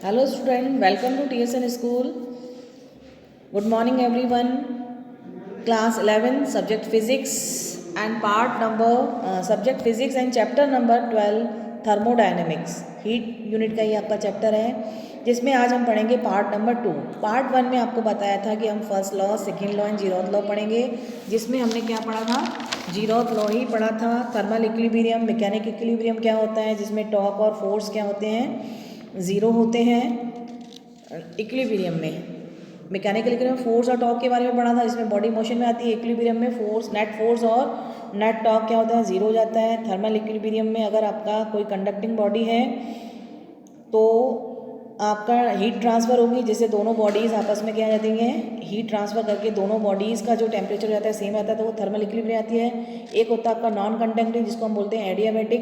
Hello student, welcome to TSN school. Good morning everyone. Class 11 subject physics and subject physics and chapter number 12 thermodynamics. Heat unit का ही आपका chapter है जिसमें आज हम पढ़ेंगे part number 2. Part 1 में आपको बताया था कि हम first law, second law and zeroth law पढ़ेंगे, जिसमें हमने क्या पढ़ा था, जीरोथ लॉ ही पढ़ा था. थर्मल इक्विलिब्रियम, मैकेनिक इक्विलिब्रियम क्या होता है, जिसमें टॉर्क और फोर्स क्या होते हैं, ज़ीरो होते हैं इक्विलिब्रियम में. मैकेनिकल इक्विलिब्रियम फोर्स और टॉर्क के बारे में पढ़ा था, जिसमें बॉडी मोशन में आती है. इक्विलिब्रियम में नेट फोर्स और नेट टॉर्क क्या होता है, ज़ीरो हो जाता है. थर्मल इक्विलिब्रियम में अगर आपका कोई कंडक्टिंग बॉडी है तो आपका हीट ट्रांसफ़र होगी, जिससे दोनों बॉडीज़ आपस में क्या जाती हैं, हीट ट्रांसफ़र करके दोनों बॉडीज़ का जो टेम्परेचर रहता है सेम रहता है, तो वो थर्मल इक्विलिब्रियम आती है. एक होता है आपका नॉन कंडक्टिंग, जिसको हम बोलते हैं एडियाबैटिक,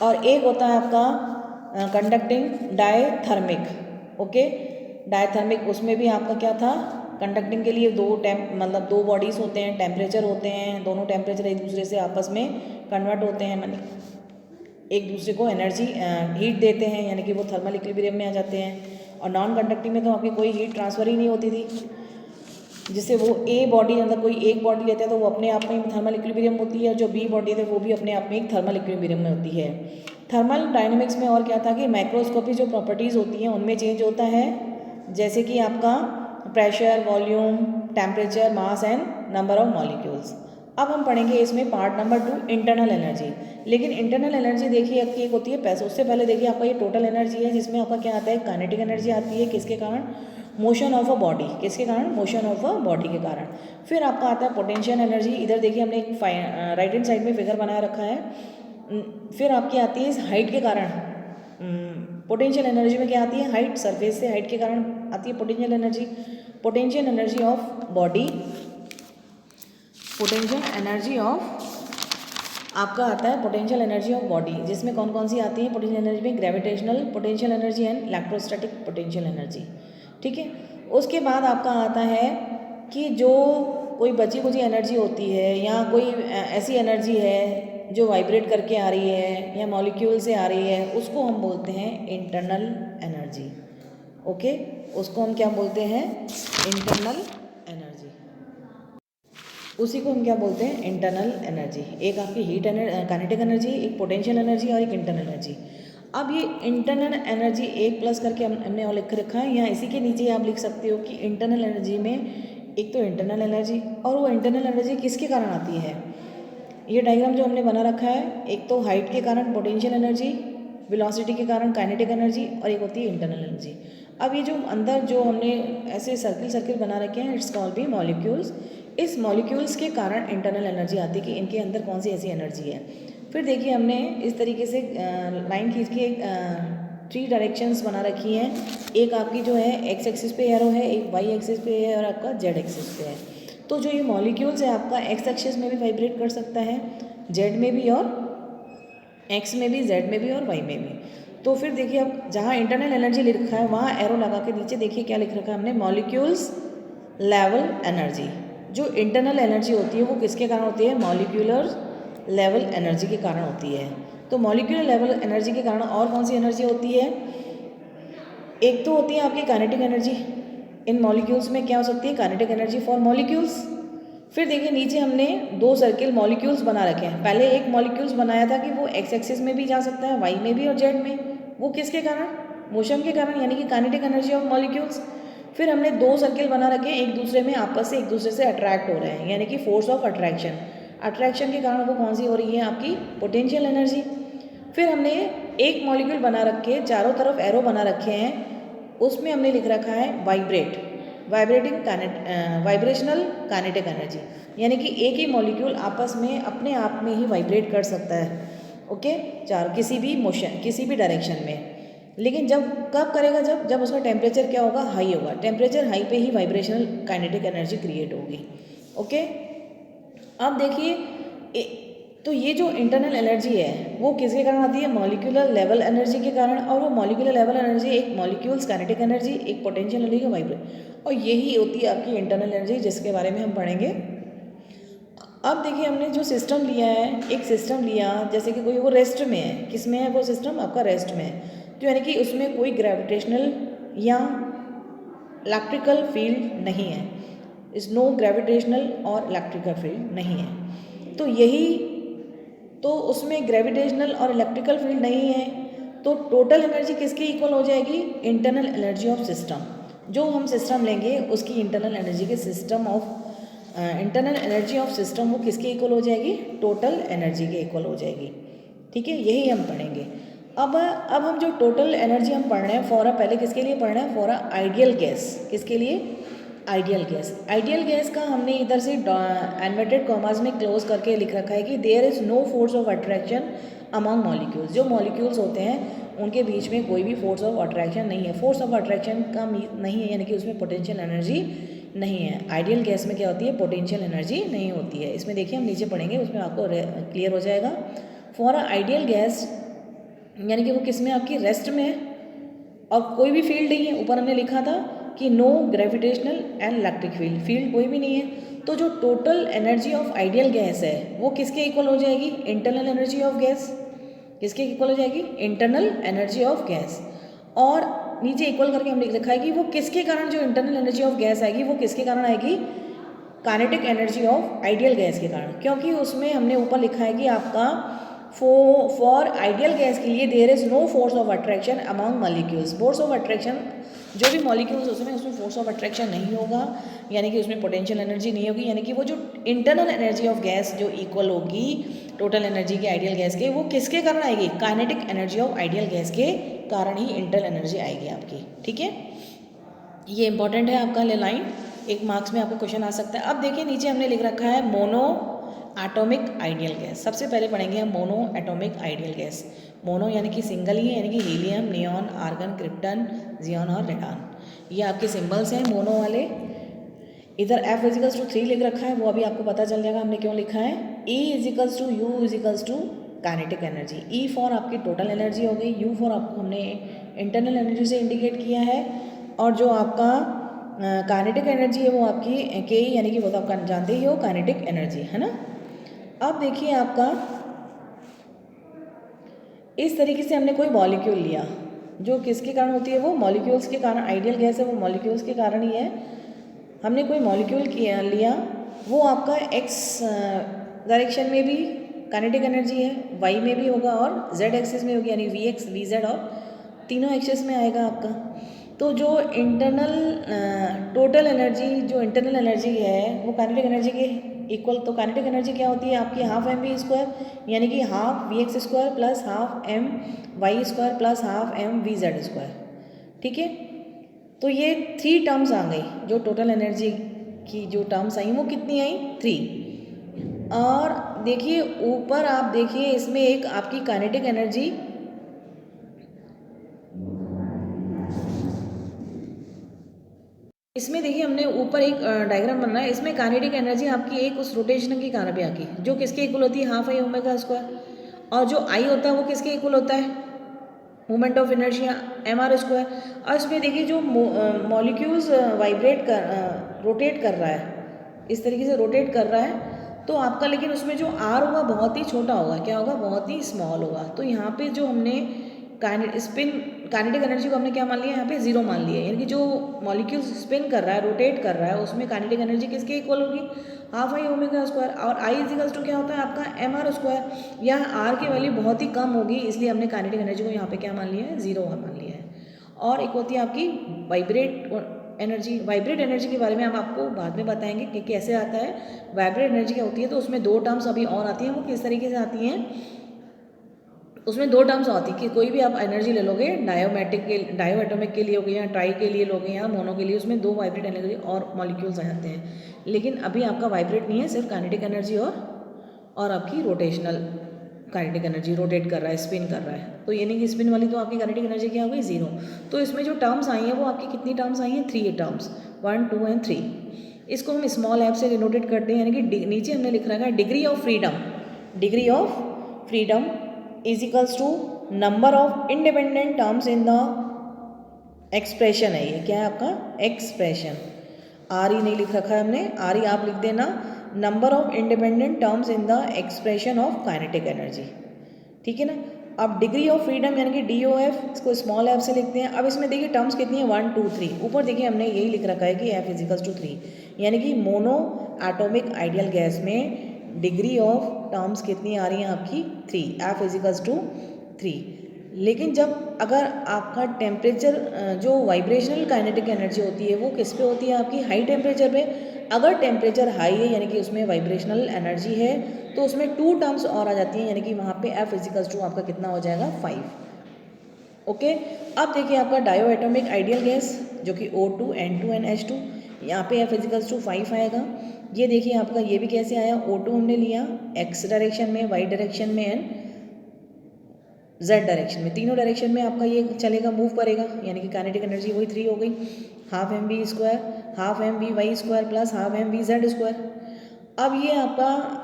और एक होता है आपका कंडक्टिंग डायथर्मिक. ओके, डायथर्मिक, उसमें भी आपका क्या था, कंडक्टिंग के लिए दो बॉडीज़ होते हैं, टेम्परेचर होते हैं, दोनों टेम्परेचर एक दूसरे से आपस में कन्वर्ट होते हैं, मानी एक दूसरे को एनर्जी हीट देते हैं, यानी कि वो थर्मल इक्विलिब्रियम में आ जाते हैं. और नॉन कंडक्टिंग में तो आपकी कोई हीट ट्रांसफ़र ही नहीं होती थी, जिससे वो ए बॉडी, मतलब कोई एक बॉडी लेते हैं तो वो अपने आप में थर्मल इक्विलिब्रियम होती है, जो बी बॉडी है वो भी अपने आप में एक थर्मल इक्विलिब्रियम में होती है. थर्मल डायनेमिक्स में और क्या था कि माइक्रोस्कोपी जो प्रॉपर्टीज़ होती हैं उनमें चेंज होता है, जैसे कि आपका pressure, volume, temperature, mass and number of molecules. अब हम पढ़ेंगे इसमें पार्ट नंबर 2 इंटरनल एनर्जी. लेकिन इंटरनल एनर्जी देखिए आपकी एक होती है पैसे, उससे पहले देखिए आपका ये टोटल एनर्जी है, जिसमें आपका क्या आता है, काइनेटिक एनर्जी आती है, किसके कारण, मोशन ऑफ अ बॉडी, किसके कारण, मोशन ऑफ अ बॉडी के कारण. फिर आपका आता है पोटेंशियल एनर्जी. इधर देखिए हमने एक राइट हैंड साइड में फिगर बनाया रखा है. फिर आपकी आती है इस हाइट के कारण. पोटेंशियल एनर्जी में क्या आती है, हाइट, सरफेस से हाइट के कारण आती है potential energy. Potential energy of body, potential energy of आपका आता है पोटेंशियल एनर्जी ऑफ बॉडी, जिसमें कौन कौन सी आती है पोटेंशियल एनर्जी में, gravitational potential energy and electrostatic potential energy. ठीक है. उसके बाद आपका आता है कि जो कोई बची कुची एनर्जी होती है या कोई ऐसी एनर्जी है जो वाइब्रेट करके आ रही है या मॉलिक्यूल से आ रही है, उसको हम बोलते हैं इंटरनल एनर्जी. ओके, उसको हम क्या बोलते हैं, इंटरनल एनर्जी. उसी को हम क्या बोलते हैं, इंटरनल एनर्जी. एक आपकी हीट काइनेटिक एनर्जी, एक पोटेंशियल एनर्जी और एक इंटरनल एनर्जी. अब ये इंटरनल एनर्जी एक प्लस करके हमने और लिख रखा है, यहाँ इसी के नीचे आप लिख सकते हो कि इंटरनल एनर्जी में एक तो इंटरनल एनर्जी, और वो इंटरनल एनर्जी किसके कारण आती है. ये डायग्राम जो हमने बना रखा है, एक तो हाइट के कारण पोटेंशियल एनर्जी, वेलोसिटी के कारण काइनेटिक एनर्जी, और एक होती है इंटरनल एनर्जी. अब ये जो अंदर जो हमने ऐसे सर्किल बना रखे हैं, इट्स कॉल्ड बी मॉलिक्यूल्स. इस मॉलिक्यूल्स के कारण इंटरनल एनर्जी आती है कि इनके अंदर कौन सी ऐसी एनर्जी है. फिर देखिए हमने इस तरीके से लाइन खींच के 3 डायरेक्शंस बना रखी हैं. एक आपकी जो है एक्स एक्सिस पे एरो है, एक वाई एक्सिस पे है, और आपका जेड एक्सिस पे है. तो जो ये मॉलिक्यूल्स है आपका एक्स एक्सिस में भी वाइब्रेट कर सकता है, जेड में भी, और एक्स में भी, जेड में भी, और वाई में भी. तो फिर देखिए अब जहाँ इंटरनल एनर्जी लिखा है वहाँ एरो लगा के नीचे देखिए क्या लिख रखा है हमने, मॉलिक्यूल्स लेवल एनर्जी. जो इंटरनल एनर्जी होती है वो किसके कारण होती है, मॉलिक्यूलर लेवल एनर्जी के कारण होती है. तो मॉलिक्यूलर लेवल एनर्जी के कारण और कौन सी एनर्जी होती है, एक तो होती है आपकी काइनेटिक एनर्जी. इन मॉलिक्यूल्स में क्या हो सकती है, काइनेटिक एनर्जी फॉर मॉलिक्यूल्स. फिर देखिए नीचे हमने 2 सर्किल मॉलिक्यूल्स बना रखे हैं. पहले एक मॉलिक्यूल्स बनाया था कि वो एक्स एक्सिस में भी जा सकता है, वाई में भी और जेड में. वो किसके कारण, मोशन के कारण, यानी कि काइनेटिक एनर्जी ऑफ मॉलिक्यूल्स. फिर हमने 2 सर्किल बना रखे हैं, एक दूसरे में आपस से एक दूसरे से अट्रैक्ट हो रहे हैं, यानी कि फोर्स ऑफ अट्रैक्शन. अट्रैक्शन के कारण वो कौन सी हो रही है, आपकी पोटेंशियल एनर्जी. फिर हमने एक मॉलिक्यूल बना रखे, चारों तरफ एरो बना रखे हैं, उसमें हमने लिख रखा है वाइब्रेशनल काइनेटिक एनर्जी, यानी कि एक ही मॉलिक्यूल आपस में अपने आप में ही वाइब्रेट कर सकता है. ओके, किसी भी मोशन, किसी भी डायरेक्शन में. लेकिन कब करेगा, जब उसका टेम्परेचर क्या होगा, हाई होगा. टेम्परेचर हाई पे ही वाइब्रेशनल काइनेटिक एनर्जी क्रिएट होगी. ओके, अब देखिए तो ये जो इंटरनल एनर्जी है वो किसके कारण आती है, मॉलिक्यूलर लेवल एनर्जी के कारण. और वो मॉलिक्यूलर लेवल एनर्जी एक मॉलिक्यूल्स काइनेटिक एनर्जी, एक पोटेंशियल एनर्जी वाइब्रेट, और यही होती है आपकी इंटरनल एनर्जी, जिसके बारे में हम पढ़ेंगे अब देखिए हमने जो सिस्टम लिया है, एक सिस्टम लिया जैसे कि कोई वो रेस्ट में है, किस में है वो सिस्टम आपका रेस्ट में है, तो यानी कि उसमें कोई ग्रेविटेशनल या इलेक्ट्रिकल फील्ड नहीं है, इस नो ग्रेविटेशनल और इलेक्ट्रिकल फील्ड नहीं है। तो यही तो उसमें ग्रेविटेशनल और इलेक्ट्रिकल फील्ड नहीं है, तो टोटल एनर्जी किसके इक्वल हो जाएगी? Internal energy of system. जो हम सिस्टम लेंगे उसकी इंटरनल एनर्जी के system of internal energy of system वो किसके इक्वल हो जाएगी? टोटल एनर्जी के इक्वल हो जाएगी। ठीक है, यही हम पढ़ेंगे। अब हम जो टोटल एनर्जी हम पढ़ रहे हैं फॉर पहले किसके लिए पढ़ रहे हैं? For ideal gas. किसके लिए? Ideal gas. आइडियल गैस का हमने इधर से इन्वर्टेड कॉमास में क्लोज करके लिख रखा है कि there is no force of attraction among molecules. जो मॉलिक्यूल्स होते हैं उनके बीच में कोई भी फोर्स ऑफ अट्रैक्शन नहीं है। फोर्स ऑफ अट्रैक्शन का नहीं है, यानी कि उसमें पोटेंशियल एनर्जी नहीं है। आइडियल गैस में क्या होती है? पोटेंशियल एनर्जी नहीं होती है। इसमें देखिए हम नीचे पढ़ेंगे, उसमें आपको क्लियर हो जाएगा। फॉर आइडियल गैस यानी कि वो किस में? आपकी रेस्ट में है और कोई भी फील्ड नहीं है। ऊपर हमने लिखा था कि no gravitational and electric field कोई भी नहीं है। तो जो total energy of ideal gas है वो किसके इक्वल हो जाएगी? Internal energy of gas. किसके इक्वल हो जाएगी? Internal energy of gas. और नीचे इक्वल करके हमने लिखा है कि वो किसके कारण, जो इंटरनल एनर्जी ऑफ गैस आएगी वो किसके कारण आएगी? Kinetic energy of ideal gas के कारण। क्योंकि उसमें हमने ऊपर लिखा है कि आपका फॉर आइडियल गैस के लिए there is no force of attraction among molecules. Force of attraction, जो भी मॉलिक्यूल्स उसमें फोर्स ऑफ अट्रैक्शन नहीं होगा, यानी कि उसमें पोटेंशियल एनर्जी नहीं होगी। यानी कि वो जो इंटरनल एनर्जी ऑफ गैस जो इक्वल होगी टोटल एनर्जी की आइडियल गैस के, वो किसके कारण आएगी? Kinetic energy of ideal gas के कारण ही इंटरनल एनर्जी आएगी आपकी। ठीक है, ये इंपॉर्टेंट है आपका लाइन, एक मार्क्स में आपको क्वेश्चन आ सकता है। अब देखिए नीचे हमने लिख रखा है मोनो एटॉमिक आइडियल गैस। सबसे पहले पढ़ेंगे हम mono atomic ideal gas. Mono यानी कि सिंगल ही है, यानी कि helium, neon, argon, krypton, Xeon और रेडान। ये आपके सिंबल्स हैं मोनो वाले। इधर F इजिकल्स टू 3 लिख रखा है, वो अभी आपको पता चल जाएगा हमने क्यों लिखा है। E equals to U equals to kinetic energy. E for आपकी टोटल एनर्जी हो गई, U फॉर आपको हमने इंटरनल एनर्जी से इंडिकेट किया है, और जो आपका काइनेटिक एनर्जी है वो आपकी K यानी कि वो तो आपका जानते ही हो काइनेटिक एनर्जी है ना। अब देखिए आपका इस तरीके से हमने कोई मॉलिक्यूल लिया जो किसके कारण होती है? वो मॉलिक्यूल्स के कारण। आइडियल गैस है वो मॉलिक्यूल्स के कारण ही है। हमने कोई मॉलिक्यूल लिया, वो आपका एक्स डायरेक्शन में भी काइनेटिक एनर्जी है, वाई में भी होगा और जेड एक्सिस में होगी, यानी वी एक्स, वी जेड और तीनों एक्सिस में आएगा आपका। तो जो इंटरनल टोटल एनर्जी, जो इंटरनल एनर्जी है वो काइनेटिक एनर्जी के इक्वल। तो काइनेटिक एनर्जी क्या होती है आपकी? हाफ एम वी स्क्वायर, यानी कि half V X square plus half M Y square plus half M V Z square. ठीक है, तो ये 3 टर्म्स आ गई। जो टोटल एनर्जी की जो टर्म्स आई वो कितनी आई? 3। और देखिए ऊपर आप देखिए इसमें एक आपकी काइनेटिक एनर्जी, इसमें देखिए हमने ऊपर एक डायग्राम बना है, इसमें काइनेटिक एनर्जी आपकी एक उस रोटेशन के कारण पे आकी, जो किसके इक्वल होती है? Half I omega square. और जो आई होता है वो किसके इक्वल होता है? Moment of inertia M R square. और इसमें देखिए जो मॉलिक्यूल्स रोटेट कर रहा है, इस तरीके से रोटेट कर रहा है, तो आपका लेकिन उसमें जो आर होगा बहुत ही छोटा होगा। क्या होगा? बहुत ही स्मॉल होगा। तो यहाँ पे जो हमने काइनेटिक एनर्जी को हमने क्या मान लिया? यहाँ पे 0 मान लिया, यानी कि जो मॉलिक्यूल स्पिन कर रहा है, रोटेट कर रहा है, उसमें काइनेटिक एनर्जी किसके इक्वल होगी? Half I omega square. और आई इजिकल्स टू क्या होता है आपका? M R square. यहाँ आर की वैल्यू बहुत ही कम होगी, इसलिए हमने काइनेटिक एनर्जी को यहाँ पे क्या मान लिया है? 0 मान लिया है। और एक होती है आपकी वाइब्रेट एनर्जी। वाइब्रेट एनर्जी के बारे में हम आपको बाद में बताएंगे कि कैसे आता है वाइब्रेट एनर्जी क्या होती है। तो उसमें 2 टर्म्स अभी और आती हैं, वो किस तरीके से आती हैं? उसमें 2 टर्म्स आती है कि कोई भी आप एनर्जी ले लोगे, डायो एटॉमिक के लिए हो गई या ट्राई के लिए लोगे या मोनो के लिए, उसमें 2 वाइब्रेट एनर्जी और मॉलिक्यूल्स आ जाते हैं। लेकिन अभी आपका वाइब्रेट नहीं है, सिर्फ काइनेटिक एनर्जी और आपकी रोटेशनल काइनेटिक एनर्जी, रोटेट कर रहा है, स्पिन कर रहा है। तो यानी कि स्पिन वाली तो आपकी काइनेटिक एनर्जी क्या हो गई? 0। तो इसमें जो टर्म्स आई हैं वो आपकी कितनी टर्म्स आई हैं? 3 टर्म्स, 1, 2 एंड 3। इसको हम स्मॉल ऐप से डिनोटेट करते हैं, यानी कि नीचे हमने लिख रखा है degree of freedom. Degree of freedom is equals to number of independent terms in the expression है। ये क्या है आपका? एक्सप्रेशन। आर ई नहीं लिख रखा है हमने, आर ई आप लिख देना, number of independent terms in the expression of kinetic energy, ठीक है ना। अब डिग्री ऑफ फ्रीडम यानी कि DOF, इसको स्मॉल एफ से लिखते हैं। अब इसमें देखिए टर्म्स कितनी है, 1 2 3। ऊपर देखिए हमने यही लिख रखा है कि F इजिकल्स टू 3, यानी कि मोनो एटॉमिक आइडियल गैस में डिग्री ऑफ टर्म्स कितनी आ रही हैं आपकी 3, F इजिकल्स टू 3। लेकिन जब अगर आपका टेम्परेचर जो वाइब्रेशनल काइनेटिक एनर्जी होती है वो किस पे होती है आपकी, हाई टेम्परेचर पे। अगर टेम्परेचर हाई है यानी कि उसमें वाइब्रेशनल एनर्जी है तो उसमें 2 टर्म्स और आ जाती हैं, यानी कि वहाँ पे F इजिकल्स टू आपका कितना हो जाएगा 5। ओके, अब देखिए आपका डायो एटॉमिक आइडियल गैस जो कि O2 N2 and H2, यहाँ पे F इजिकल्स टू 5 आएगा। ये देखिए आपका ये भी कैसे आया, O2 हमने लिया X डायरेक्शन में, Y डायरेक्शन में एंड Z डायरेक्शन में, तीनों डायरेक्शन में आपका ये चलेगा, मूव करेगा, यानी कि काइनेटिक एनर्जी वही 3 हो गई, half mv² half mvy² plus half mvz²। अब ये आपका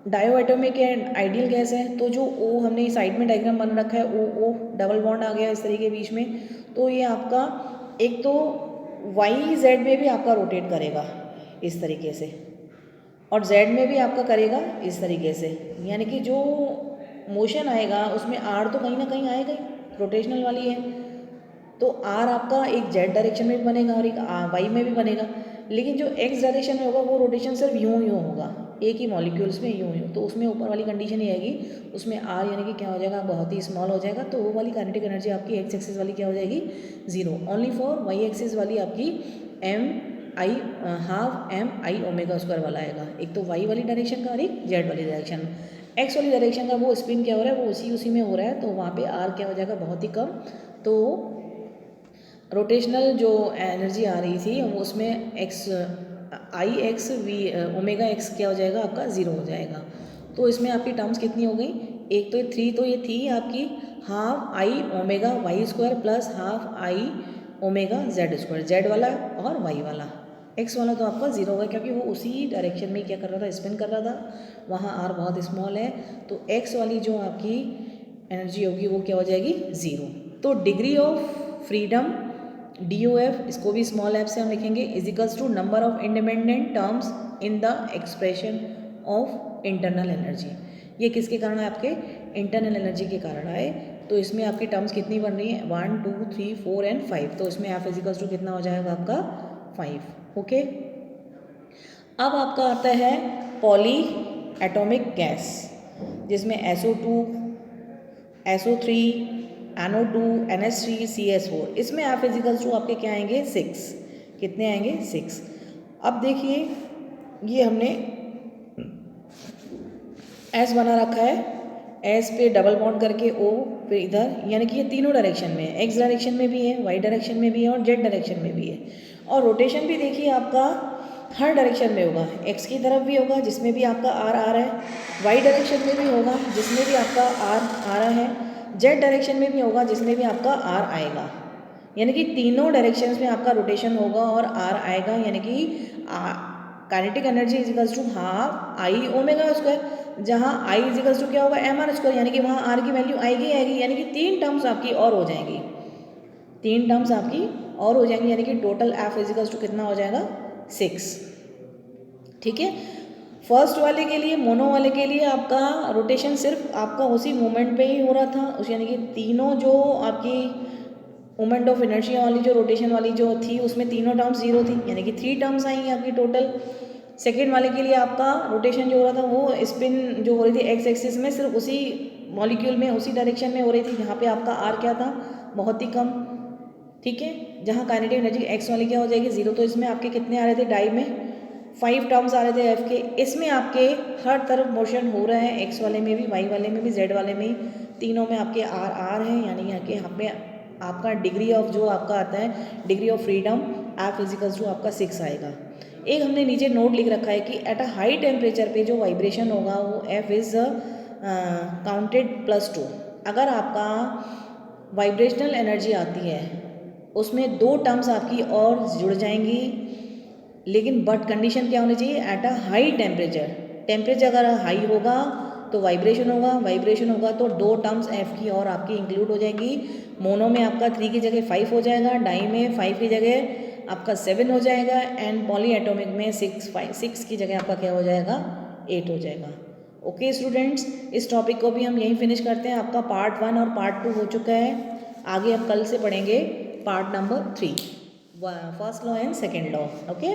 डायो एटॉमिक आइडियल गैस है, तो जो O हमने साइड में डायग्राम बन रखा है, O डबल बॉन्ड आ गया इस तरीके बीच में, तो ये आपका एक तो YZ में भी आपका रोटेट करेगा इस तरीके से और Z में भी आपका करेगा इस तरीके से, यानी कि जो मोशन आएगा उसमें R तो कहीं ना कहीं आएगा ही, रोटेशनल वाली है, तो R आपका एक Z डायरेक्शन में भी बनेगा और एक Y में भी बनेगा। लेकिन जो X डायरेक्शन में होगा वो रोटेशन सिर्फ यूं होगा, एक ही मॉलिक्यूल्स में यूं, तो उसमें ऊपर वाली कंडीशन ये आएगी, उसमें R यानी कि क्या हो जाएगा, बहुत ही स्मॉल हो जाएगा, तो वो वाली काइनेटिक एनर्जी आपकी X एक्सिस वाली क्या हो जाएगी 0। ओनली फॉर Y एक्सिस वाली आपकी हाफ MI⍵² वाला आएगा, एक तो Y वाली डायरेक्शन का और एक Z वाली डायरेक्शन। X वाली डायरेक्शन का वो स्पिन क्या हो रहा है, वो उसी में हो रहा है, तो वहाँ पे R क्या हो जाएगा बहुत ही कम, तो रोटेशनल जो एनर्जी आ रही थी वो उसमें IXV⍵X क्या हो जाएगा आपका 0 हो जाएगा। तो इसमें आपकी टर्म्स कितनी हो गई, एक तो 3 तो ये थी आपकी half I⍵Y² plus half I⍵Z², Z वाला और Y वाला। X वाला तो आपका 0 होगा क्योंकि वो उसी डायरेक्शन में क्या कर रहा था, स्पिन कर रहा था, वहाँ R बहुत स्मॉल है, तो X वाली जो आपकी एनर्जी होगी वो क्या हो जाएगी 0। तो डिग्री ऑफ फ्रीडम DOF, इसको भी स्मॉल एफ से हम लिखेंगे, equals to number of independent terms in the expression of internal energy. ये किसके कारण है, आपके इंटरनल एनर्जी के कारण आए, तो इसमें आपकी टर्म्स कितनी बन रही है 1 2 3 4 एंड 5, तो इसमें F इजिकल्स टू कितना हो जाएगा आपका 5। ओके, अब आपका आता है पॉली एटॉमिक गैस, जिसमें SO2 SO3 NO2 NH3 CH4, इसमें F इजिकल्स टू आपके क्या आएंगे 6, कितने आएंगे 6। अब देखिए ये हमने S बना रखा है, S पे डबल बॉन्ड करके O पे इधर, यानी कि ये तीनों डायरेक्शन में है, X डायरेक्शन में भी है, Y डायरेक्शन में भी है और Z डायरेक्शन में भी है, और रोटेशन भी देखिए आपका हर डायरेक्शन में होगा, X की तरफ भी होगा जिसमें भी आपका R आ रहा है, Y डायरेक्शन में भी होगा जिसमें भी आपका R आ रहा है, Z डायरेक्शन में भी होगा जिसमें भी आपका R आएगा, यानी कि तीनों डायरेक्शंस में आपका रोटेशन होगा और R आएगा, यानी कि kinetic energy equals to half I⍵², जहाँ I इजिकल्स टू क्या होगा mR², यानी कि वहाँ R की वैल्यू आएगी, यानी कि 3 टर्म्स आपकी और हो जाएंगी, 3 टर्म्स आपकी और हो जाएंगी, यानी कि टोटल F इजिकल्स टू कितना हो जाएगा 6। ठीक है, फर्स्ट वाले के लिए, मोनो वाले के लिए आपका रोटेशन सिर्फ आपका उसी मोमेंट पे ही हो रहा था, उस यानी कि तीनों जो आपकी मोमेंट ऑफ इनर्शिया वाली जो रोटेशन वाली जो थी उसमें तीनों टर्म्स 0 थी, यानी कि 3 टर्म्स आएंगी आपकी टोटल। सेकेंड वाले के लिए आपका रोटेशन जो हो रहा था वो स्पिन जो हो रही थी X एक्सिस में सिर्फ उसी मॉलिक्यूल में उसी डायरेक्शन में हो रही थी, जहाँ पे आपका R क्या था बहुत ही कम। ठीक है, जहाँ काइनेटिक एनर्जी X वाली क्या हो जाएगी 0, तो इसमें आपके कितने आ रहे थे, डाई में 5 टर्म्स आ रहे थे F के, इसमें आपके हर तरफ मोशन हो रहा है, X वाले में भी, Y वाले में भी, Z वाले में, तीनों में आपके R है, यानी यहाँ पे आपका डिग्री ऑफ जो आपका आता है degree of freedom F equals to आपका 6 आएगा। एक हमने नीचे नोट लिख रखा है कि एट अ हाई टेम्परेचर पे जो वाइब्रेशन होगा वो F इज़ काउंटेड +2। अगर आपका वाइब्रेशनल एनर्जी आती है उसमें 2 टर्म्स आपकी और जुड़ जाएंगी, लेकिन बट कंडीशन क्या होनी चाहिए, at a high temperature. Temperature अगर हाई होगा तो वाइब्रेशन होगा तो 2 टर्म्स F की और आपकी इंक्लूड हो जाएंगी। मोनो में आपका 3 की जगह 5 हो जाएगा, डाई में 5 की जगह आपका 7 हो जाएगा एंड पॉली एटॉमिक में 6 की जगह आपका क्या हो जाएगा 8 हो जाएगा। ओके स्टूडेंट्स, इस टॉपिक को भी हम यहीं फिनिश करते हैं। आपका पार्ट 1 और पार्ट 2 हो चुका है। आगे हम कल से पढ़ेंगे part number 3, first law and second law. Okay.